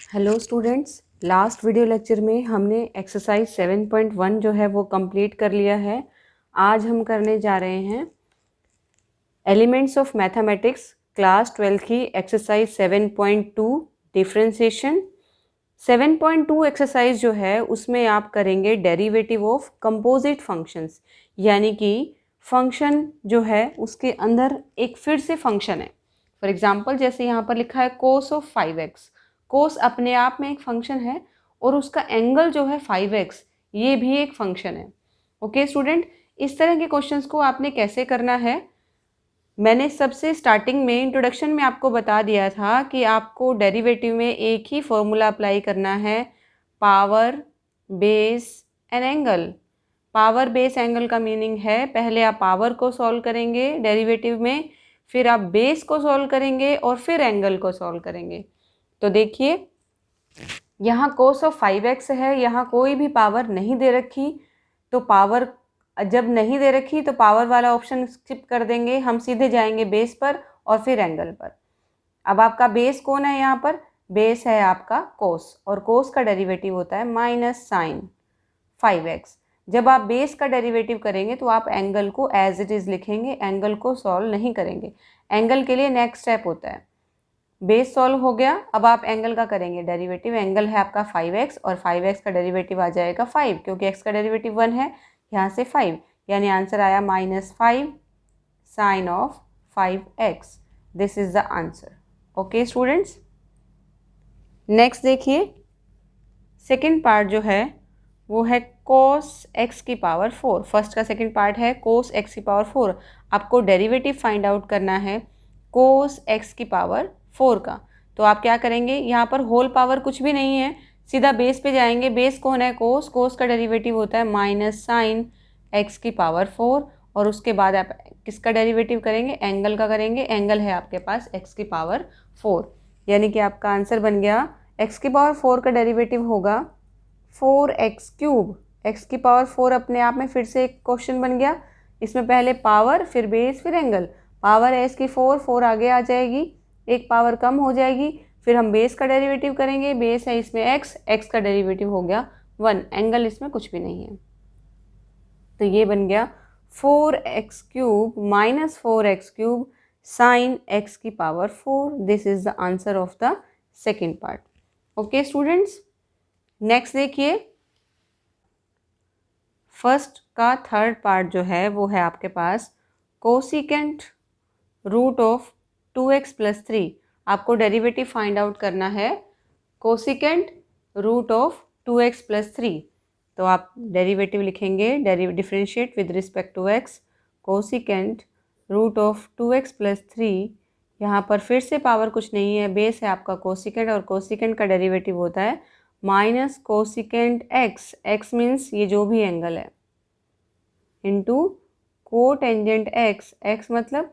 Hello students, last video lecture में हमने exercise 7.1 जो है वो कंप्लीट कर लिया है। आज हम करने जा रहे हैं एलिमेंट्स ऑफ मैथमेटिक्स क्लास 12 की एक्सरसाइज 7.2 डिफरेंशिएशन। 7.2 एक्सरसाइज जो है उसमें आप करेंगे डेरिवेटिव ऑफ कंपोजिट फंक्शंस, यानी कि फंक्शन जो है उसके अंदर एक फिर से फंक्शन है। फॉर एग्जांपल जैसे यहाँ पर लिखा है कोस ऑफ 5x। कोस अपने आप में एक फंक्शन है और उसका एंगल जो है 5x, ये भी एक फंक्शन है। ओके स्टूडेंट, इस तरह के क्वेश्चंस को आपने कैसे करना है, मैंने सबसे स्टार्टिंग में इंट्रोडक्शन में आपको बता दिया था कि आपको डेरिवेटिव में एक ही फॉर्मूला अप्लाई करना है, power base and angle. Power base angle का मीनिंग है पहले आप पावर को सॉल्व करेंगे डेरिवेटिव में, फिर आप बेस को सॉल्व करेंगे और फिर एंगल को सॉल्व करेंगे। तो देखिए यहाँ कोस ऑफ 5x है, यहाँ कोई भी पावर नहीं दे रखी, तो पावर जब नहीं दे रखी तो पावर वाला ऑप्शन स्किप कर देंगे, हम सीधे जाएंगे बेस पर और फिर एंगल पर। अब आपका बेस कौन है, यहाँ पर बेस है आपका कोस, और कोस का डेरिवेटिव होता है माइनस साइन 5x। जब आप बेस का डेरिवेटिव करेंगे तो आप एंगल को एज इट इज़ लिखेंगे, एंगल को सॉल्व नहीं करेंगे। एंगल के लिए नेक्स्ट स्टेप होता है, बेस सॉल्व हो गया, अब आप एंगल का करेंगे डेरिवेटिव। एंगल है आपका 5x और 5x का डेरिवेटिव आ जाएगा 5, क्योंकि x का डेरिवेटिव 1 है, यहाँ से 5, यानी आंसर आया -5 sine of 5x। This is the answer. Okay students, next देखिए सेकेंड पार्ट जो है वो है cos x की पावर 4। फर्स्ट का सेकेंड पार्ट है cos x की पावर 4। आपको डेरिवेटिव फाइंड आउट करना है cos x की पावर 4 का। तो आप क्या करेंगे, यहाँ पर होल पावर कुछ भी नहीं है, सीधा बेस पे जाएंगे। बेस कौन है, कोस, कोस का डेरिवेटिव होता है माइनस साइन x की पावर 4, और उसके बाद आप किसका डेरिवेटिव करेंगे, एंगल का करेंगे। एंगल है आपके पास x की पावर 4, यानी कि आपका आंसर बन गया x की पावर 4 का डेरिवेटिव होगा 4x क्यूब। x की पावर 4 अपने आप में फिर से एक क्वेश्चन बन गया, इसमें पहले पावर फिर बेस फिर एंगल। पावर है इसकी 4, 4 आगे आ जाएगी, एक पावर कम हो जाएगी, फिर हम बेस का डेरिवेटिव करेंगे। बेस है इसमें x, x का डेरिवेटिव हो गया 1, एंगल इसमें कुछ भी नहीं है। तो ये बन गया 4x cube minus 4x cube sine x की power 4। This is the answer of the second part. Okay students, next देखिए फर्स्ट का थर्ड पार्ट जो है वो है आपके पास cosecant root of 2x plus 3। आपको डेरिवेटिव फाइंड आउट करना है cosecant root of 2x plus 3। तो आप डेरिवेटिव लिखेंगे, differentiate with respect to x, cosecant root of 2x plus 3। यहाँ पर फिर से पावर कुछ नहीं है, बेस है आपका कोसिकेंट, और कोसिकेंट का डेरिवेटिव होता है minus cosecant x, x means ये जो भी एंगल है, इंटू कोटेंजेंट x, x मतलब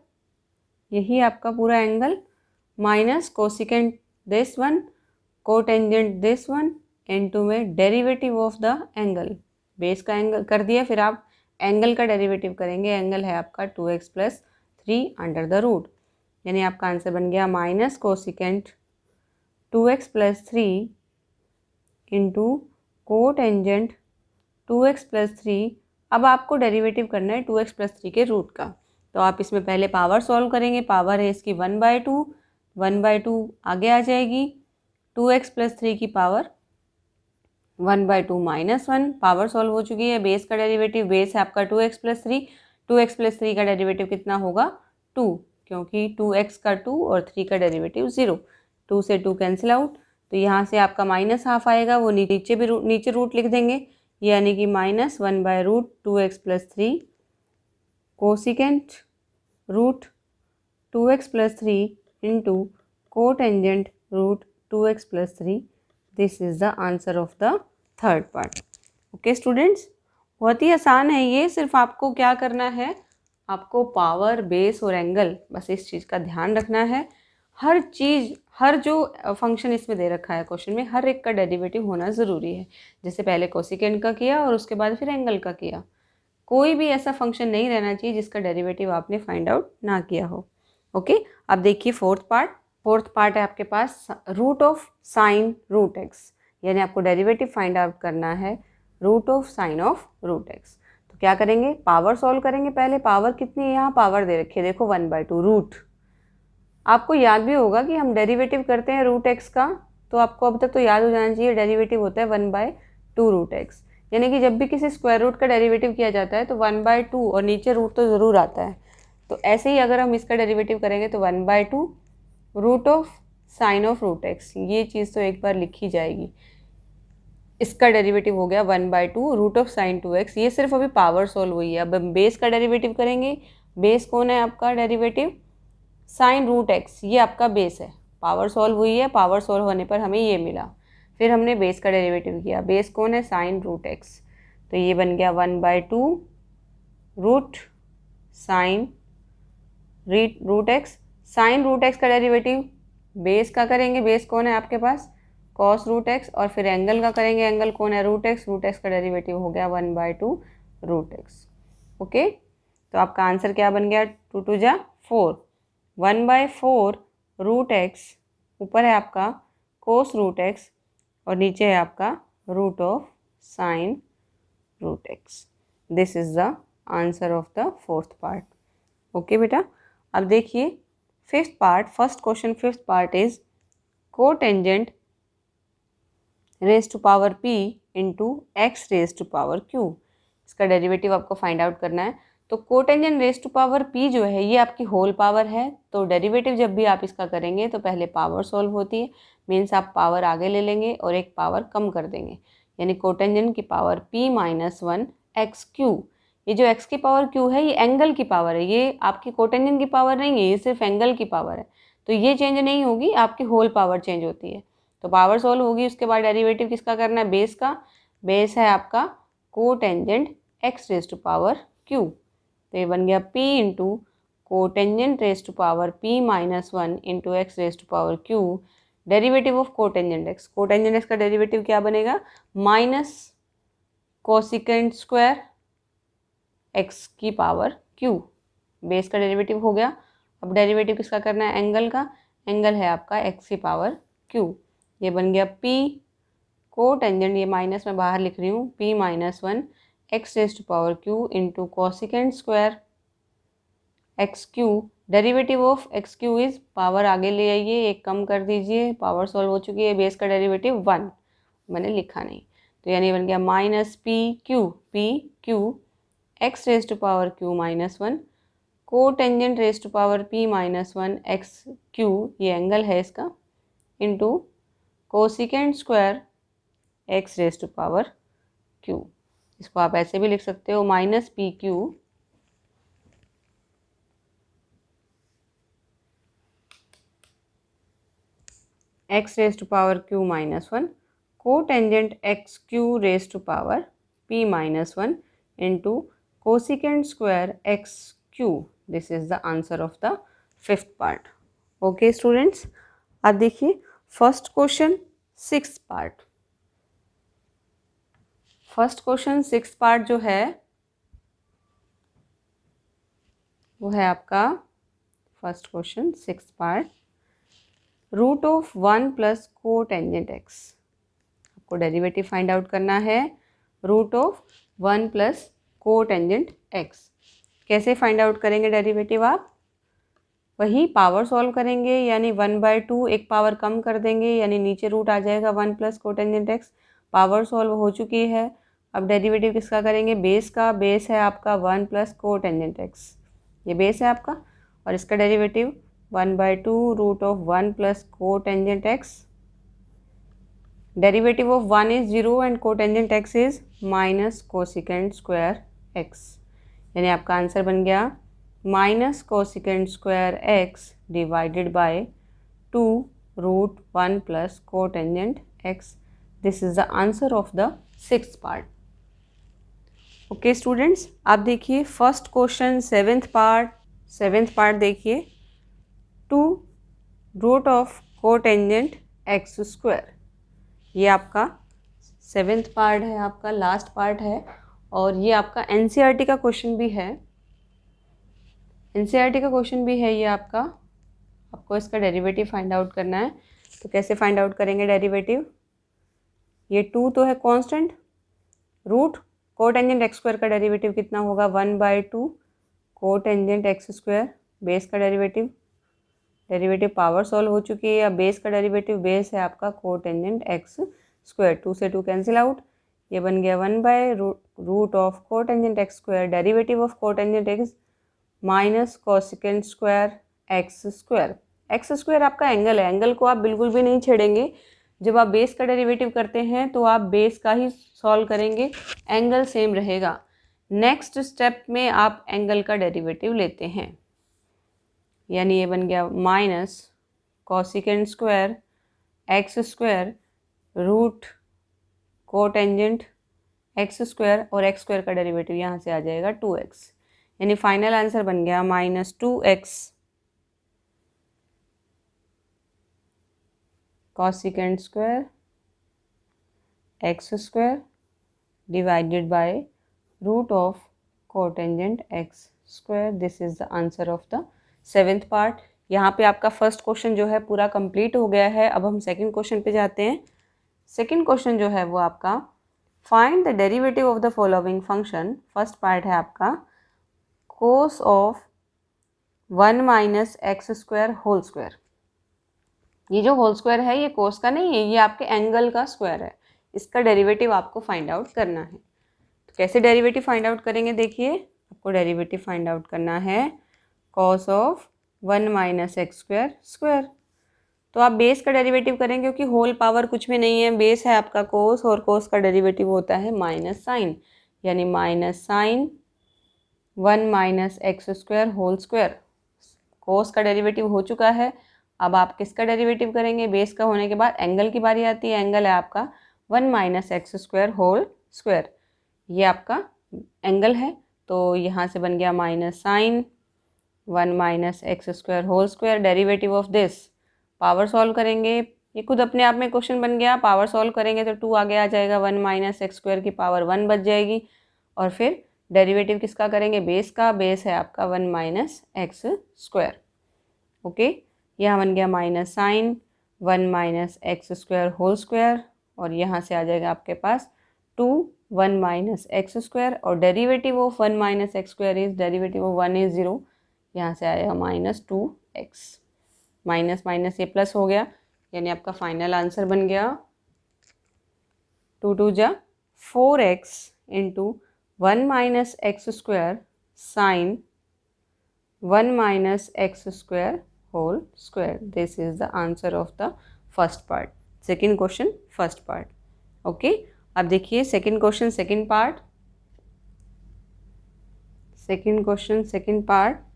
यही आपका पूरा angle, minus cosecant this one, cotangent this one, into में derivative of the angle. Base का एंगल कर दिया, फिर आप एंगल का डेरिवेटिव करेंगे। एंगल है आपका 2x plus 3 under the root, यानी आपका आंसर बन गया minus cosecant 2x plus 3 into cotangent 2x plus 3। अब आपको डेरिवेटिव करना है 2x प्लस 3 के रूट का। तो आप इसमें पहले पावर सॉल्व करेंगे, पावर है इसकी 1/2, 1/2 आगे आ जाएगी, 2x प्लस 3 की पावर 1/2 माइनस 1, पावर सॉल्व हो चुकी है। बेस का डेरिवेटिव, बेस है आपका 2x प्लस 3, 2x प्लस 3 का डेरिवेटिव कितना होगा 2, क्योंकि 2x का 2 और 3 का डेरिवेटिव 0, 2 से 2 कैंसिल आउट। तो यहाँ से आपका माइनस हाफ आएगा, वो नीचे भी नीचे रूट लिख देंगे, यानी कि minus 1/√2x plus 3 cosecant root 2x plus 3 into cotangent root 2x plus 3। This is the answer of the third part. Okay students, बहुत ही आसान है ये, सिर्फ आपको क्या करना है, आपको पावर बेस और एंगल, बस इस चीज़ का ध्यान रखना है। हर चीज़, हर जो फंक्शन इसमें दे रखा है क्वेश्चन में, हर एक का डेरिवेटिव होना ज़रूरी है। जैसे पहले कोसिकेंट का किया और उसके बाद फिर एंगल का किया, कोई भी ऐसा फंक्शन नहीं रहना चाहिए जिसका डेरिवेटिव आपने फाइंड आउट ना किया हो। ओके, अब देखिए फोर्थ पार्ट। फोर्थ पार्ट है आपके पास root of sine root x, यानी आपको डेरिवेटिव फाइंड आउट करना है root of sine of root x. तो क्या करेंगे, पावर सॉल्व करेंगे। पहले पावर कितनी है, यहाँ पावर दे रखी है देखो 1/2 रूट। आपको याद भी होगा कि हम डेरिवेटिव करते हैं रूट एक्स का, तो आपको अब तक तो याद हो जाना चाहिए डेरिवेटिव होता है 1/2 रूट एक्स। यानी कि जब भी किसी स्क्वायर रूट का डेरिवेटिव किया जाता है तो 1/2 और नीचे रूट तो ज़रूर आता है। तो ऐसे ही अगर हम इसका डेरिवेटिव करेंगे तो 1/2 root of sine of root x, ये चीज़ तो एक बार लिखी जाएगी। इसका डेरिवेटिव हो गया 1/2 रूट ऑफ साइन 2x। ये सिर्फ अभी पावर सॉल्व हुई है। अब हम बेस का डेरिवेटिव करेंगे। बेस कौन है आपका, डेरिवेटिव साइन रूट एक्स, ये आपका बेस है। पावर सॉल्व हुई है, पावर सॉल्व होने पर हमें ये मिला। फिर हमने बेस का डेरिवेटिव किया। बेस कौन है, साइन रूट एक्स, तो ये बन गया 1/2 root sine root x. Sine root x का डेरिवेटिव बेस का करेंगे। बेस कौन है आपके पास, कॉस रूट एक्स। और फिर एंगल का करेंगे। एंगल कौन है, रूट एक्स। रूट एक्स का डेरिवेटिव हो गया 1/2 रूट एक्स। ओके, तो आपका आंसर क्या बन गया, 2 2 जा 4, 1/4 रूट एक्स। ऊपर है आपका कोस रूट एक्स और नीचे है आपका root of sine root x. This is the answer of the fourth part. Okay बेटा, अब देखिए fifth part. First question fifth part is cotangent raise to power p into x raise to power q। इसका derivative आपको find out करना है। तो cotangent raise to power p जो है ये आपकी होल पावर है। तो डेरिवेटिव जब भी आप इसका करेंगे तो पहले पावर सॉल्व होती है, मीन्स आप पावर आगे ले लेंगे और एक पावर कम कर देंगे, यानी कोटेंजेंट की पावर p - 1 एक्स क्यू। ये जो x की पावर q है ये एंगल की पावर है, ये आपकी कोटेंजेंट की पावर नहीं है, ये सिर्फ एंगल की पावर है। तो ये चेंज नहीं होगी, आपकी होल पावर चेंज होती है। तो पावर सॉल्व होगी, उसके बाद डेरिवेटिव किसका करना है, बेस का। बेस है आपका cotangent x raise to power q। तो ये बन गया p into cotangent raise to power p - 1 into x raise to power q। Derivative of cotangent x, cotangent x का डेरिवेटिव क्या बनेगा, माइनस कोसिकेंट स्क्वायर एक्स की पावर q। बेस का derivative हो गया। अब डेरिवेटिव किसका करना है, एंगल का। एंगल है आपका एक्स की पावर q। ये बन गया p कोटेंजेंट, ये माइनस में बाहर लिख रही हूँ, p - 1 x raise to power q into cosecant square x q. Derivative of x q is, power आगे ले आइए, एक कम कर दीजिए, पावर सॉल्व हो चुकी है। बेस का डेरिवेटिव 1 मैंने लिखा नहीं, तो यानी बन गया minus p q x raise to power q - 1 cotangent raise to power p - 1 x q, ये एंगल है इसका, into cosecant square x raise to power q। इसको आप ऐसे भी लिख सकते हो, minus p q x raise to power q - 1 cotangent x q raise to power p - 1 into cosecant square x q. This is the answer of the fifth part. Okay students, अब देखिए first question sixth part. First question sixth part जो है वो है आपका first question sixth part, root of 1 plus cotangent x. आपको derivative find out करना है root of 1 plus cotangent x. कैसे फाइंड आउट करेंगे डेरिवेटिव आप, वही पावर सॉल्व करेंगे, यानी 1/2 एक पावर कम कर देंगे, यानी नीचे रूट आ जाएगा 1 plus cotangent x. Power solve हो चुकी है। अब डेरिवेटिव किसका करेंगे, बेस का। बेस है आपका 1 प्लस कोटेंजेंट एक्स, ये बेस है आपका। और इसका derivative 1/2 root of 1 plus cotangent x. Derivative of 1 is 0 and cotangent x is minus cosecant square x, यानी आपका आंसर बन गया minus cosecant square x divided by 2 root 1 plus cotangent x. This is the answer of the sixth part. Okay students, आप देखिए first question seventh part देखिए, 2 root of cotangent x square. ये आपका seventh part है, आपका last part है, और ये आपका एनसीईआरटी का क्वेश्चन भी है। एनसीईआरटी का क्वेश्चन भी है ये आपका। आपको इसका डेरिवेटिव फाइंड आउट करना है। तो कैसे फाइंड आउट करेंगे डेरिवेटिव? ये 2 तो है constant, root cotangent x square का डेरिवेटिव कितना होगा 1/2 कोटेंजेंट एक्स स्क्वायर, बेस का डेरिवेटिव पावर सॉल्व हो चुकी है। अब बेस का डेरिवेटिव, बेस है आपका कोटेंजेंट एक्स स्क्वायर, 2 से 2 कैंसिल आउट, ये बन गया 1/रूट of cotangent x square, derivative of cotangent x minus cosecant square x square. X square आपका एंगल है, एंगल को आप बिल्कुल भी नहीं छेड़ेंगे। जब आप बेस का डेरिवेटिव करते हैं तो आप बेस का ही सॉल्व करेंगे, एंगल सेम रहेगा। नेक्स्ट स्टेप में आप एंगल का डेरिवेटिव लेते हैं, यानी ये बन गया minus cosecant square x square root cotangent x square, और एक्स स्क्वायर का डेरिवेटिव यहाँ से आ जाएगा 2x, यानी फाइनल आंसर बन गया -2x cosecant square x square divided by root of cotangent x square. This is the answer of the 7th part. यहाँ पे आपका फर्स्ट क्वेश्चन जो है पूरा कंप्लीट हो गया है। अब हम सेकंड क्वेश्चन पे जाते हैं। सेकंड क्वेश्चन जो है वो आपका find the derivative of the following function. First part है आपका cos of 1 minus x square whole square. ये जो होल स्क्वायर है ये कोस का नहीं है, ये आपके एंगल का स्क्वायर है। इसका डेरिवेटिव आपको फाइंड आउट करना है। तो कैसे डेरिवेटिव फाइंड आउट करेंगे? देखिए, आपको डेरिवेटिव फाइंड आउट करना है cos of 1 minus x square square. तो आप बेस का डेरिवेटिव करेंगे क्योंकि होल पावर कुछ भी नहीं है, बेस है आपका कोस, और कोस का डेरिवेटिव होता है माइनस साइन, यानी minus sine 1 minus x square whole square. Cos का डेरिवेटिव हो चुका है। अब आप किसका डेरिवेटिव करेंगे? बेस का होने के बाद एंगल की बारी आती है। एंगल है आपका 1 minus x square whole square, ये आपका एंगल है। तो यहाँ से बन गया minus sine 1 minus x square whole square, derivative of this power solve करेंगे। ये खुद अपने आप में क्वेश्चन बन गया। पावर सॉल्व करेंगे तो 2 आगे आ जाएगा, 1 माइनस एक्स स्क्वायर की पावर 1 बच जाएगी। और फिर डेरिवेटिव किसका करेंगे? बेस का। बेस है आपका 1 माइनस एक्स स्क्वायर। ओके, यहाँ बन गया minus sine 1 minus x square whole square, और यहाँ से आ जाएगा आपके पास 2 1 माइनस एक्स स्क्वायर, और derivative of 1 minus x square is derivative of 1 is 0, यहाँ से आएगा -2x। माइनस माइनस ये प्लस हो गया, यानी आपका फाइनल आंसर बन गया 2 2 जा 4x into 1 minus x square sine 1 minus x square whole square. This is the answer of the first part. Second question first part. Okay, अब देखिए second question second part. Second question second part.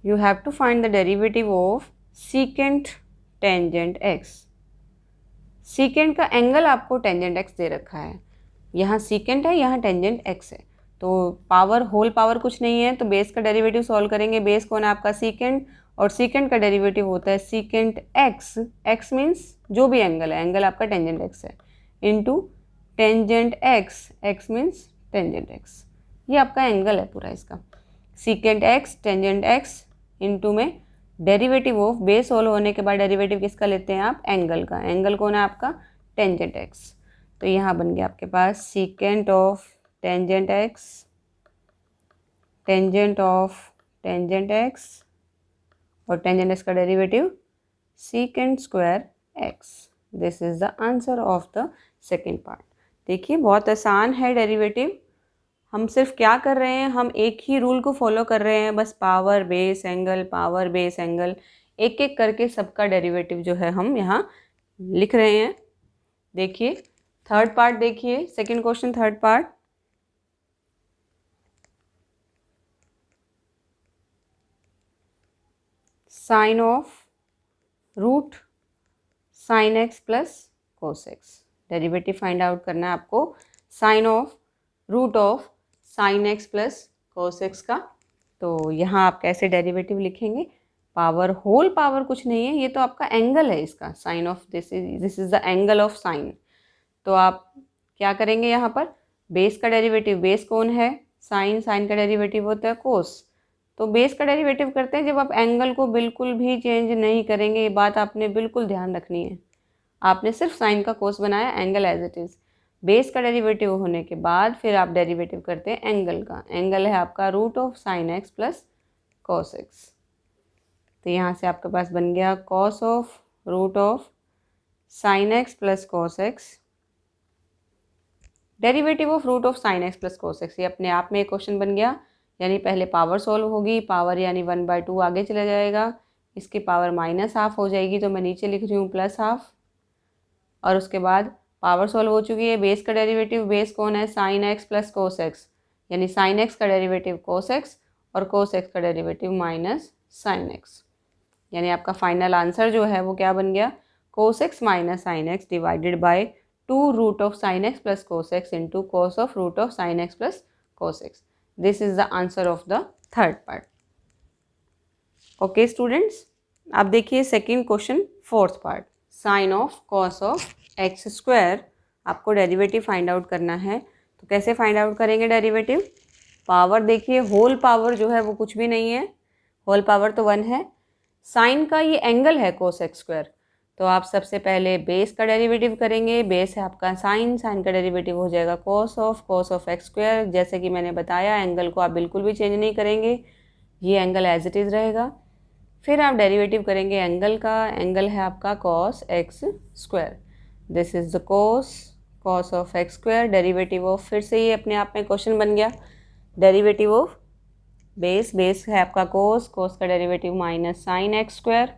You have to find the derivative of secant tangent x। secant का angle आपको tangent x दे रखा है, यहाँ secant है, यहाँ tangent x है। तो पावर होल पावर कुछ नहीं है, तो बेस का डेरिवेटिव सॉल्व करेंगे। बेस कौन है आपका? secant, और secant का डेरिवेटिव होता है secant x। x मीन्स जो भी एंगल है, एंगल आपका tangent x है, into tangent x, x means tangent x। ये आपका एंगल है पूरा इसका, secant x tangent x into में डेरिवेटिव ऑफ, बेस सॉल्व होने के बाद डेरिवेटिव किसका लेते हैं आप? एंगल का। एंगल कौन है आपका? Tangent x. तो यहाँ बन गया आपके पास secant of tangent x, tangent of tangent x, और टेंजेंट एक्स का derivative secant square x. This is the answer of the second part. देखिए बहुत आसान है डेरिवेटिव। हम सिर्फ क्या कर रहे हैं? हम एक ही रूल को फॉलो कर रहे हैं, बस power base angle, power base angle, एक एक करके सबका डेरिवेटिव जो है हम यहाँ लिख रहे हैं। देखिए थर्ड पार्ट, देखिए second question third part. Sine of root sine x plus cos x, derivative find out करना है आपको sine of root of sine x plus cos x का। तो यहाँ आप कैसे डेरिवेटिव लिखेंगे? पावर होल पावर कुछ नहीं है, ये तो आपका एंगल है इसका, sine of this is the angle of sine. तो आप क्या करेंगे? यहाँ पर बेस का डेरिवेटिव बेस कौन है, साइन, साइन का डेरिवेटिव होता है कोस। तो बेस का डेरिवेटिव करते हैं जब आप एंगल को बिल्कुल भी चेंज नहीं करेंगे। ये बात आपने बिल्कुल ध्यान रखनी है। आपने सिर्फ साइन का कोस बनाया, angle as it is. Base का डेरिवेटिव होने के बाद फिर आप डेरिवेटिव करते हैं एंगल का। एंगल है आपका root of sine x plus cos x. तो यहाँ से आपके पास बन गया cos of root of sine x plus cos x, derivative of root of sine x plus cos x. ये अपने आप में एक क्वेश्चन बन गया। यानी पहले पावर सॉल्व होगी, पावर यानी 1/2 आगे चला जाएगा, इसकी पावर -½ हो जाएगी, तो मैं नीचे लिख रही हूँ +½ और उसके बाद पावर सॉल्व हो चुकी है। बेस का डेरिवेटिव बेस कौन है, sign x plus cos x, यानी साइन एक्स का डेरिवेटिव कोस एक्स और कोस एक्स का डेरिवेटिव माइनस साइन एक्स। यानी आपका फाइनल आंसर जो है वो क्या बन गया, cos x minus sine x divided by 2 root of sine x plus cos x into cos of root of sine x plus cos x. This is the answer of the third part. Okay students, अब देखिए second question, fourth part, sine of cos of x square. आपको derivative find out करना है। तो कैसे find out करेंगे derivative? Power देखिए, whole power जो है वो कुछ भी नहीं है, होल पावर तो 1 है। साइन का ये एंगल है कोस एक्स स्क्वायर, तो आप सबसे पहले बेस का डेरिवेटिव करेंगे। बेस है आपका साइन, साइन का डेरिवेटिव हो जाएगा कॉस ऑफ एक्स स्क्वायर। जैसे कि मैंने बताया, एंगल को आप बिल्कुल भी चेंज नहीं करेंगे, ये एंगल एज इट इज़ रहेगा। फिर आप डेरिवेटिव करेंगे एंगल का। एंगल है आपका cos x square, this is the cos of x square. Derivative of, फिर से ये अपने आप में क्वेश्चन बन गया, डेरिवेटिव ऑफ बेस है आपका कोस का derivative minus sine x square.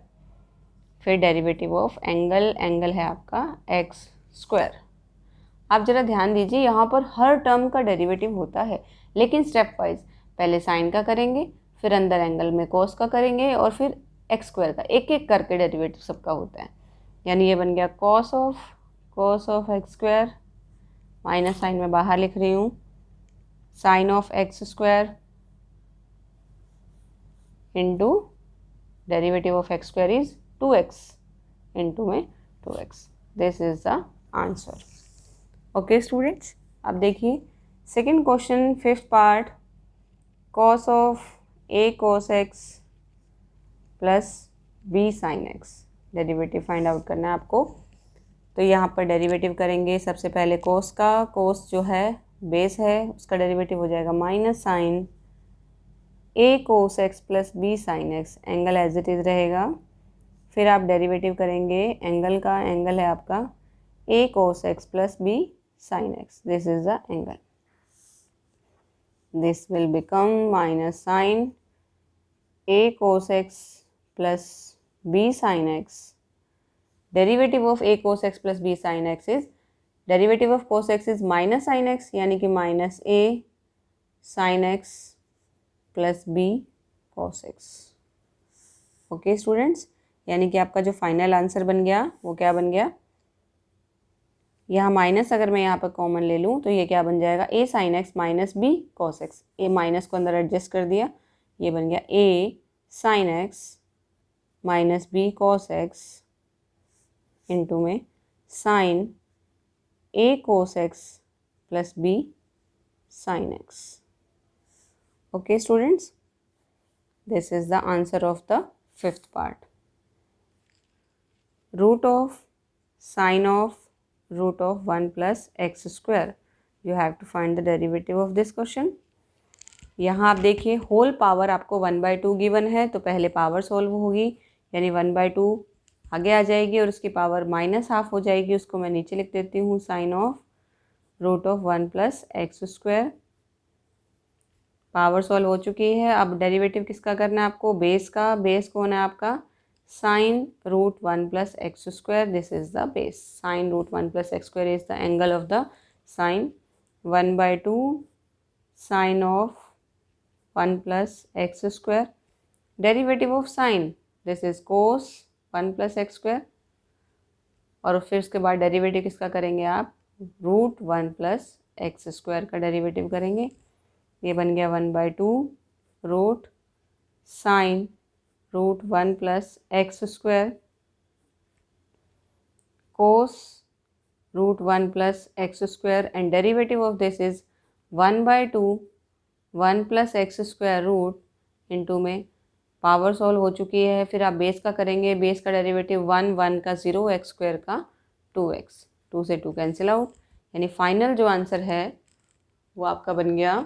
फिर डेरिवेटिव ऑफ एंगल है आपका एक्स स्क्वायर। आप जरा ध्यान दीजिए, यहाँ पर हर टर्म का डेरिवेटिव होता है, लेकिन स्टेप वाइज। पहले साइन का करेंगे, फिर अंदर एंगल में कोस का करेंगे, और फिर एक्स स्क्वायर का, एक एक करके डेरिवेटिव सबका होता है। यानी ये बन गया cos of x square, minus sine में बाहर लिख रही हूँ, sine of x square into derivative of x square is 2x into में 2x। This is the answer. Okay students, अब देखिए second question, fifth part, cos of a cos x plus b sin x। Derivative find out करना है आपको। तो यहाँ पर derivative करेंगे सबसे पहले कोस का। कोस जो है बेस है, उसका डेरिवेटिव हो जाएगा minus sine a cos x plus b sin x, angle as it is रहेगा। फिर आप डेरिवेटिव करेंगे एंगल का। एंगल है आपका a cos x plus b sin x, this is the angle. This will become minus sine a cos x plus b sin x. Derivative of a cos x plus b sin x is, derivative of cos x is minus sin x, यानी कि minus a sin x plus b cos x। Okay students, यानी कि आपका जो final answer बन गया वो क्या बन गया, यहाँ माइनस अगर मैं यहाँ पर कॉमन ले लूँ तो ये क्या बन जाएगा, a sin x minus b cos x। a minus को अंदर एडजस्ट कर दिया, ये बन गया a sin x minus b cos x into में sine a cos x plus b sin x। Okay students, this is the answer of the fifth part. Root of sine of root of 1 plus x square, you have to find the derivative of this question. यहाँ आप देखिए whole power आपको 1/2 given है, तो पहले power solve होगी, यानी 1/2 आगे आ जाएगी और उसकी पावर -½ हो जाएगी। उसको मैं नीचे लिख देती हूँ, sine of root of 1 plus x square. Power solve हो चुकी है। अब डेरिवेटिव किसका करना है आपको, बेस का। बेस कौन है आपका, sine root 1 plus x square, this is the base. Sine root 1 plus x square is the angle of the sine. 1/2 sine of 1 plus x square, derivative of sine, this is cos 1 plus x square, और फिर उसके बाद derivative किसका करेंगे आप, root 1 plus x square का derivative करेंगे। ये बन गया 1/2 root sine root 1 plus x square cos root 1 plus x square, and derivative of this is 1/2 1 + x square root into में पावर सॉल्व हो चुकी है। फिर आप बेस का करेंगे, बेस का डेरिवेटिव 1 1 का 0 x स्क्वायर का 2x, 2 से 2 कैंसिल आउट, यानी फाइनल जो आंसर है वो आपका बन गया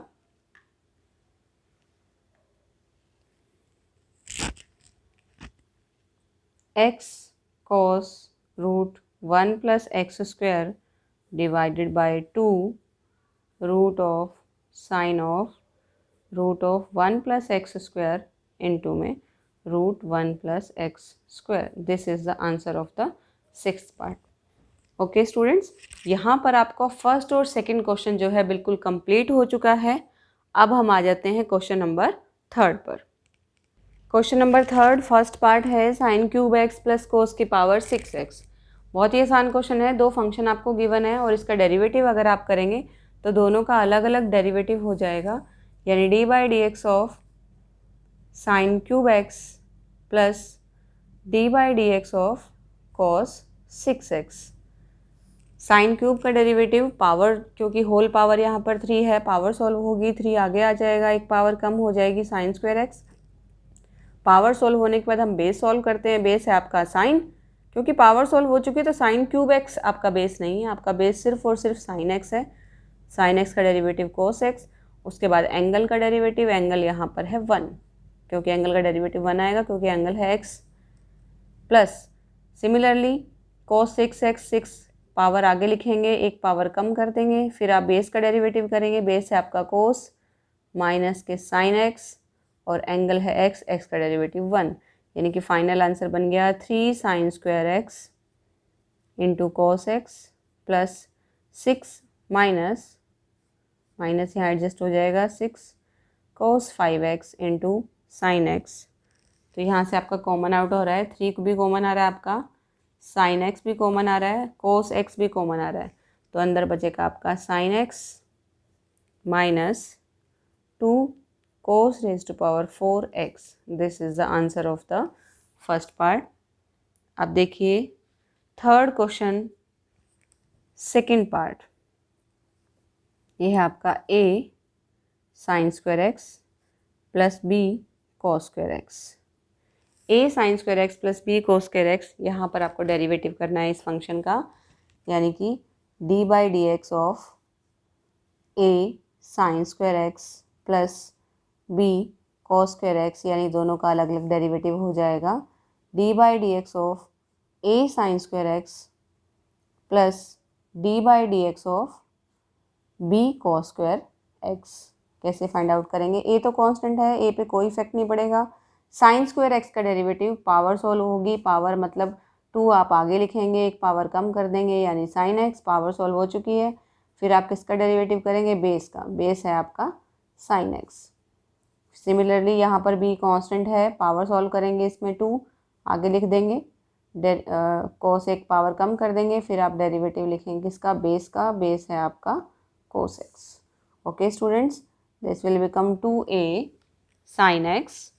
x cos root 1 + x square divided by 2 root of sine of root of 1 + x square into में root 1 + x square. This is the answer of the 6th part. Okay students, यहाँ पर आपका फर्स्ट और सेकंड क्वेश्चन जो है बिल्कुल complete हो चुका है। अब हम आ जाते हैं क्वेश्चन नंबर 3 पर। क्वेश्चन नंबर 3 फर्स्ट पार्ट है साइन क्यूब एक्स प्लस कोस की पावर 6x। बहुत ही आसान क्वेश्चन है। दो फंक्शन आपको गिवन है और इसका डेरिवेटिव अगर आप करेंगे तो दोनों का अलग अलग डेरिवेटिव हो जाएगा, यानी d/dx of sine cube x plus d/dx of cos 6x। Sine cube का डेरिवेटिव पावर, क्योंकि होल पावर यहाँ पर 3 है, पावर सॉल्व होगी, 3 आगे आ जाएगा, एक पावर कम हो जाएगी, sine square x. Power solve होने के बाद हम बेस सॉल्व करते हैं। बेस है आपका साइन, क्योंकि पावर सॉल्व हो चुकी है तो साइन क्यूब एक्स आपका बेस नहीं है, आपका बेस सिर्फ और सिर्फ साइन एक्स है। साइन एक्स का डेरिवेटिव कोस एक्स, उसके बाद एंगल का डेरिवेटिव, एंगल यहाँ पर है 1, क्योंकि एंगल का डेरिवेटिव 1 आएगा क्योंकि एंगल है एक्स, प्लस सिमिलरली कोस 6x, 6 पावर आगे लिखेंगे, एक पावर कम कर देंगे, फिर आप बेस का डेरिवेटिव करेंगे। बेस है आपका कोस माइनस के साइन एक्स और एंगल है एक्स, एक्स का डेरिवेटिव 1, यानी कि फाइनल आंसर बन गया 3 sine square x into cos x plus 6 minus minus यहाँ एडजस्ट हो जाएगा 6 कोस 5x इंटू साइन एक्स। तो यहाँ से आपका कॉमन आउट हो रहा है, 3 भी कॉमन आ रहा है आपका, साइन एक्स भी कॉमन आ रहा है, कोस एक्स भी कॉमन आ रहा है, तो अंदर बचेगा आपका sine x minus 2 cos raised to power 4x। This is the answer of the first part. अब देखिए थर्ड क्वेश्चन सेकंड पार्ट। ये है आपका a sine square x plus b cos square x. a sine square x plus b cos square x, यहाँ पर आपको derivative करना है इस फंक्शन का, यानी कि d/dx of a sine square x plus b cos square x, यानी दोनों का अलग अलग डेरिवेटिव हो जाएगा d/dx of a sine square x plus d/dx of b cos square x. कैसे फाइंड आउट करेंगे? a तो कांस्टेंट है, a पे कोई इफेक्ट नहीं पड़ेगा। साइन स्क्वायर एक्स का डेरिवेटिव पावर सॉल्व होगी, पावर मतलब 2 आप आगे लिखेंगे, एक पावर कम कर देंगे, यानी साइन एक्स, पावर सॉल्व हो चुकी है। फिर आप किसका डेरिवेटिव करेंगे? बेस का, बेस है आपका साइन एक्स। सिमिलरली यहाँ पर b कांस्टेंट है, पावर सॉल्व करेंगे, इसमें 2 आगे लिख देंगे, कोस एक पावर कम कर देंगे, फिर आप डेरिवेटिव लिखेंगे किसका? बेस का, बेस है आपका cos x. Okay students, this will become 2a sine x,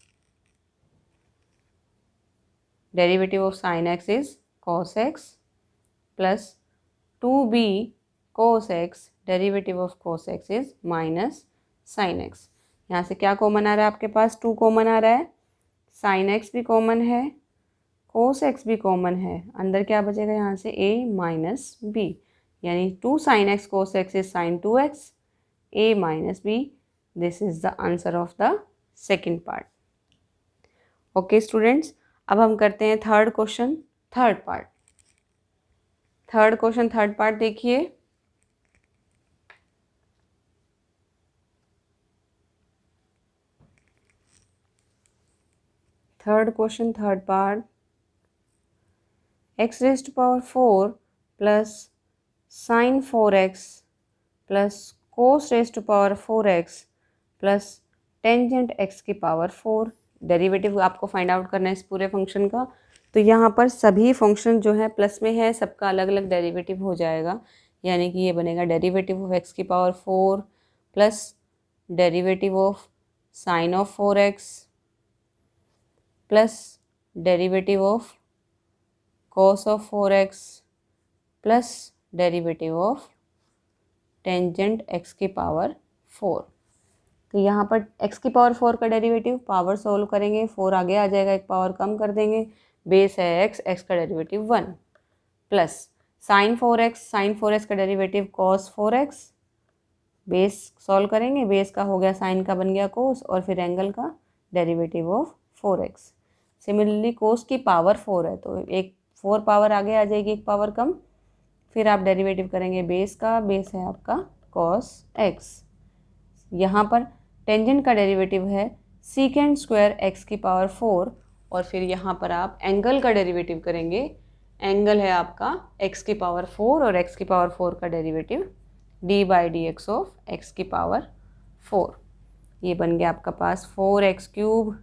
derivative of sine x is cos x, plus 2b cos x, derivative of cos x is minus sine x. यहाँ से क्या common आ रहा है आपके पास? 2 common आ रहा है, sine x भी कॉमन है, कोस एक्स भी कॉमन है, अंदर क्या बचेगा यहाँ से? a माइनस बी, यानी 2 sine x cos x is sine 2x, a minus B. This is the answer of the second part. Okay students, अब हम करते हैं third question third part. Third question third part देखिए। Third question third part, x raise to power 4 plus sine 4x plus cos raise to power 4x plus tangent x की power 4। Derivative आपको find out करना है इस पूरे function का। तो यहाँ पर सभी फंक्शन जो है प्लस में है, सबका अलग अलग डेरिवेटिव हो जाएगा, यानी कि ये बनेगा डेरिवेटिव ऑफ x की power 4 plus derivative of sine of 4x plus derivative of cos of 4x plus derivative of tangent x की पावर 4। तो यहाँ पर x की पावर 4 का डेरिवेटिव, पावर सोल्व करेंगे 4 आगे आ जाएगा, एक पावर कम कर देंगे, बेस है x का डेरिवेटिव 1 प्लस साइन 4x का derivative cos 4x, base solve करेंगे, बेस का हो गया साइन का बन गया कोस, और फिर एंगल का डेरिवेटिव ऑफ 4x। सिमिलरली कोस की पावर 4 है तो एक 4 पावर आगे आ जाएगी, एक पावर कम, फिर आप डेरिवेटिव करेंगे बेस का, बेस है आपका cos x। यहाँ पर टेंजेंट का डेरिवेटिव है सीकेंड स्क्वायर x की पावर 4, और फिर यहाँ पर आप एंगल का डेरिवेटिव करेंगे, एंगल है आपका x की पावर 4 और x की पावर 4 का डेरिवेटिव d/dx ऑफ x की पावर 4। ये बन गया आपका पास 4x क्यूब।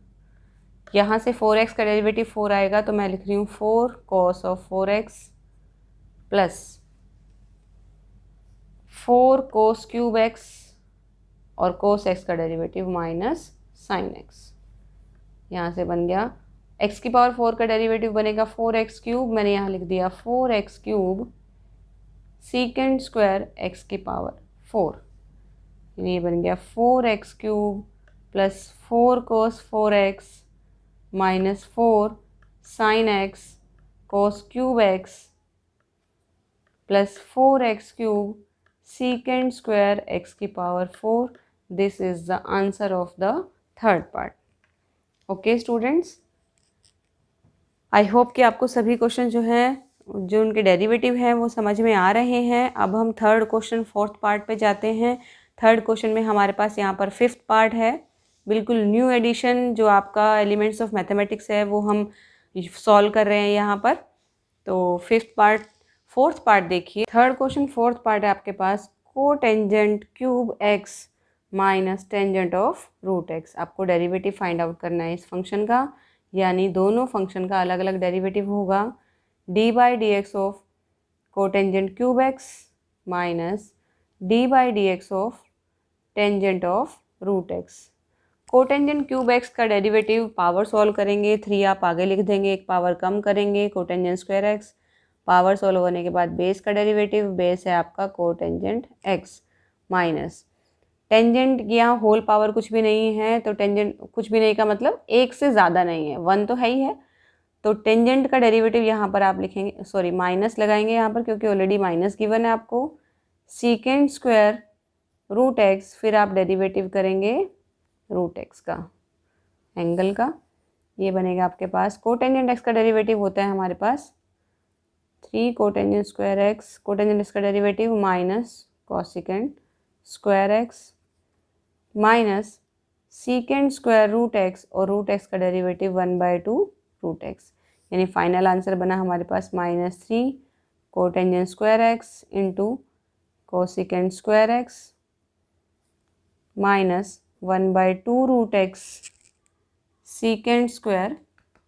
यहाँ से 4x का डेरिवेटिव 4 आएगा तो मैं लिख रही हूँ 4 cos of 4x plus 4 cos cube x और cos x का डेरिवेटिव माइनस साइन x। यहाँ से बन गया x की पावर 4 का डेरिवेटिव बनेगा 4x क्यूब, मैंने यहाँ लिख दिया 4x cube secant square x की पावर 4। ये बन गया 4x cube plus 4 cos 4x minus 4 sine x cos cube x plus 4x cube secant square x की power 4। This is the answer of the third part. Okay students, I hope कि आपको सभी question जो हैं, जो उनके derivative हैं वो समझ में आ रहे हैं। अब हम थर्ड क्वेश्चन फोर्थ पार्ट पे जाते हैं। थर्ड क्वेश्चन में हमारे पास यहाँ पर फिफ्थ पार्ट है, बिल्कुल न्यू एडिशन जो आपका एलिमेंट्स ऑफ मैथमेटिक्स है वो हम सॉल्व कर रहे हैं यहाँ पर। तो फोर्थ पार्ट देखिए। थर्ड क्वेश्चन फोर्थ पार्ट है आपके पास, cotangent cube x minus tangent of root x। आपको डेरिवेटिव फाइंड आउट करना है इस फंक्शन का, यानी दोनों फंक्शन का अलग अलग डेरिवेटिव होगा d/dx of cotangent cube x minus d/dx of tangent of root x। Cotangent cube x का डेरिवेटिव पावर सॉल्व करेंगे, 3 आप आगे लिख देंगे, एक पावर कम करेंगे, cotangent square x, power solve होने के बाद बेस का डेरिवेटिव, बेस है आपका कोटेंजेंट x माइनस टेंजेंट, यहाँ होल पावर कुछ भी नहीं है तो टेंजेंट कुछ भी नहीं का मतलब एक से ज़्यादा नहीं है, 1 तो है ही है, तो टेंजेंट का डेरिवेटिव यहाँ पर आप लिखेंगे, सॉरी माइनस लगाएंगे यहाँ पर क्योंकि ऑलरेडी माइनस गिवन है आपको, सीकेंड स्क्वायर रूट x, फिर आप डेरिवेटिव करेंगे रूट x का एंगल का, ये बनेगा आपके पास कोटेंजेंट x का डेरिवेटिव होता है हमारे पास 3 cotangent square x, cotangent x का derivative minus cosecant square x minus secant square root x और रूट x का डेरिवेटिव 1/2 रूट x, यानी फाइनल आंसर बना हमारे पास -3 cotangent square x into cosecant square x minus 1/2 root x secant square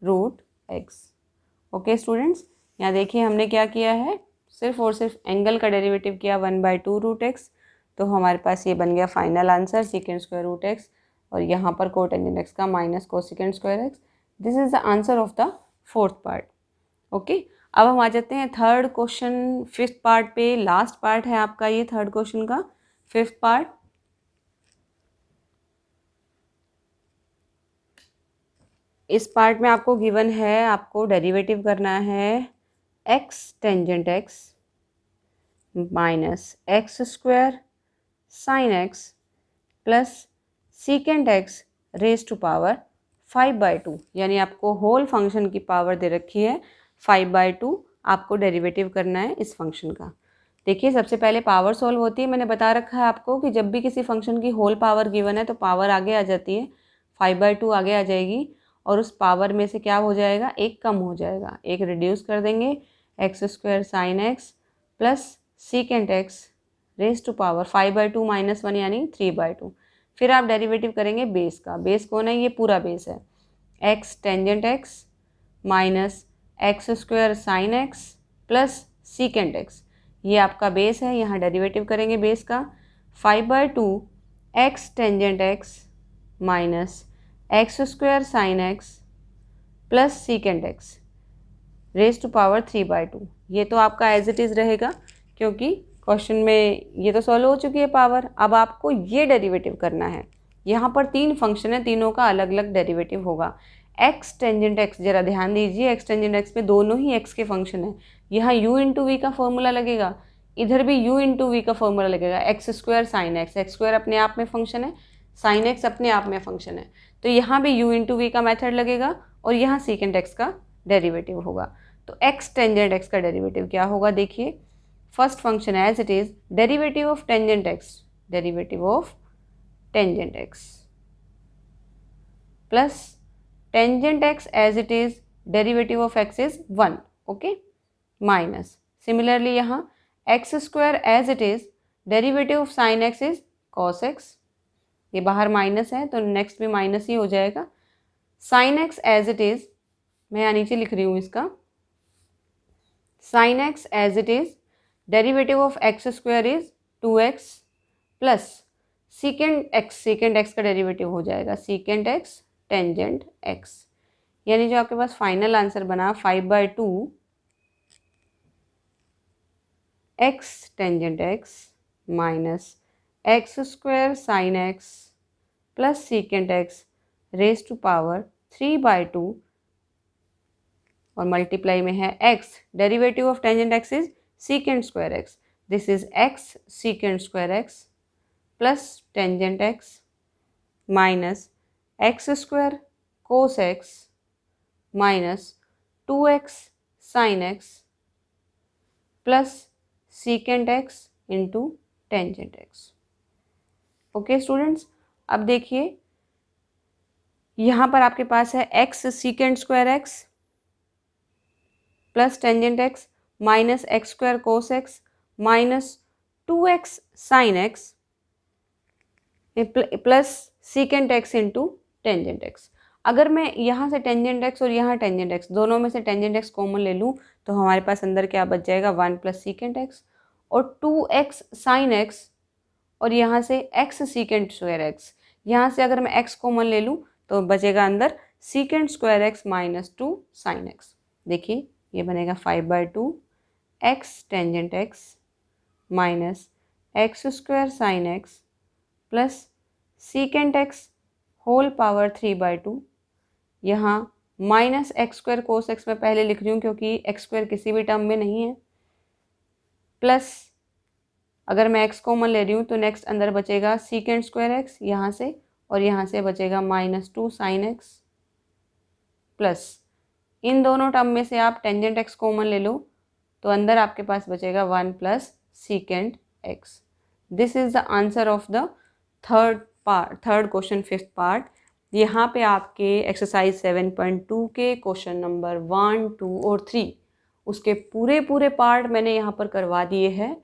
root x। Okay students, यहाँ देखिए हमने क्या किया है, सिर्फ और सिर्फ एंगल का डेरिवेटिव किया 1/2 रूट x, तो हमारे पास ये बन गया final answer secant square root x, और यहाँ पर कोटेंजेंट x का minus cosecant square x। This is the answer of the fourth part. Okay, अब हम आ जाते हैं थर्ड क्वेश्चन फिफ्थ पार्ट पे। लास्ट पार्ट है आपका ये थर्ड क्वेश्चन का फिफ्थ पार्ट। इस पार्ट में आपको गिवन है, आपको डेरिवेटिव करना है x tangent x minus x square sine x plus secant x raise to power 5/2, यानी आपको होल फंक्शन की पावर दे रखी है 5/2, आपको डेरिवेटिव करना है इस फंक्शन का। देखिए सबसे पहले पावर सॉल्व होती है, मैंने बता रखा है आपको कि जब भी किसी फंक्शन की होल पावर गिवन है तो पावर आगे आ जाती है, 5/2 आगे आ जाएगी, और उस पावर में से क्या हो जाएगा, एक कम हो जाएगा, एक रिड्यूस कर देंगे, x square sine x plus secant x raise to power 5/2 minus 1 यानी 3/2। फिर आप डेरिवेटिव करेंगे बेस का, बेस कौन है, ये पूरा बेस है, x tangent x minus x square sine x plus secant x, ये आपका बेस है, यहाँ डेरिवेटिव करेंगे बेस का 5/2 x tangent x minus x square sine x plus secant x raise to power 3/2। ये तो आपका एज इट इज़ रहेगा क्योंकि क्वेश्चन में ये तो सॉल्व हो चुकी है पावर। अब आपको ये डेरिवेटिव करना है। यहाँ पर 3 फंक्शन है, तीनों का अलग अलग डेरिवेटिव होगा। एक्स टेंजेंट एक्स, जरा ध्यान दीजिए, एक्स टेंजेंट एक्स में दोनों ही एक्स के फंक्शन है। यहाँ u इंटू वी का फॉर्मूला लगेगा, इधर भी u इंटू वी का फॉर्मूला लगेगा। X square sine x, x square अपने आप में फंक्शन है, साइन एक्स अपने आप में फंक्शन है, तो यहाँ भी u इंटू वी का मेथड लगेगा और यहाँ सीकेंट एक्स का डेरिवेटिव होगा। तो एक्स टेंजेंट एक्स का डेरिवेटिव क्या होगा, देखिए। First function as it is derivative of tangent x, derivative of tangent x plus tangent x as it is derivative of x is 1, okay, minus similarly यहाँ x square as it is derivative of sine x is cos x, ये बाहर minus है तो next भी minus ही हो जाएगा। Sine x as it is, मैं यहाँ नीचे लिख रही हूँ इसका, sine x as it is derivative of x square is 2x plus secant x का डेरिवेटिव हो जाएगा सीकेंट एक्स टेंजेंट एक्स, यानी जो आपके पास फाइनल आंसर बना 5/2 x tangent x minus x square sine x plus secant x raise to power 3/2 और multiply में है x, derivative of tangent x is secant square x, this is x secant square x plus tangent x minus x square cos x minus 2x sine x plus secant x into tangent x। Okay students, अब देखिए यहाँ पर आपके पास है x secant square x plus tangent x minus x square cos x minus 2x sign x plus secant x into tangent x. अगर मैं यहाँ से टेंजेंट एक्स और यहाँ टेंजेंट एक्स, दोनों में से टेंजेंट एक्स कॉमन ले लूँ तो हमारे पास अंदर क्या बच जाएगा, 1 प्लस सीकेंट एक्स और 2x साइन एक्स और यहाँ से x सीकेंट स्क्वायर एक्स, यहाँ से अगर मैं x कॉमन ले लूँ तो बचेगा अंदर secant square x minus 2 sine x. देखिए ये बनेगा 5/2 x tangent x minus x square sine x plus secant x whole power 3/2, यहाँ minus x square cos x मैं पहले लिख रही हूँ क्योंकि एक्स स्क्वायर किसी भी टर्म में नहीं है, प्लस अगर मैं एक्स कॉमन ले रही हूँ तो नेक्स्ट अंदर बचेगा सीकेंट स्क्वायर एक्स यहाँ से और यहाँ से बचेगा -2 साइन एक्स प्लस इन दोनों टर्म में से आप टेंजेंट एक्स कॉमन ले लो तो अंदर आपके पास बचेगा 1 plus secant x. This is the answer of the third question, 5th part. यहाँ पे आपके एक्सरसाइज 7.2 के क्वेश्चन नंबर 1, 2 और 3 उसके पूरे पार्ट मैंने यहाँ पर करवा दिए हैं।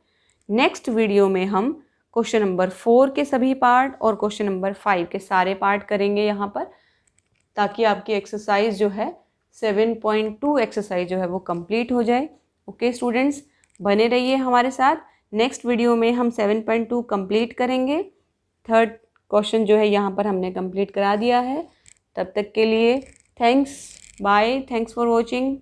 नेक्स्ट वीडियो में हम क्वेश्चन नंबर 4 के सभी पार्ट और क्वेश्चन नंबर 5 के सारे पार्ट करेंगे यहाँ पर, ताकि आपकी एक्सरसाइज जो है 7.2 एक्सरसाइज जो है वो कंप्लीट हो जाए। ओके स्टूडेंट्स, बने रहिए हमारे साथ। नेक्स्ट वीडियो में हम 7.2 कंप्लीट करेंगे। थर्ड क्वेश्चन जो है यहाँ पर हमने कंप्लीट करा दिया है। तब तक के लिए thanks, bye, thanks for watching.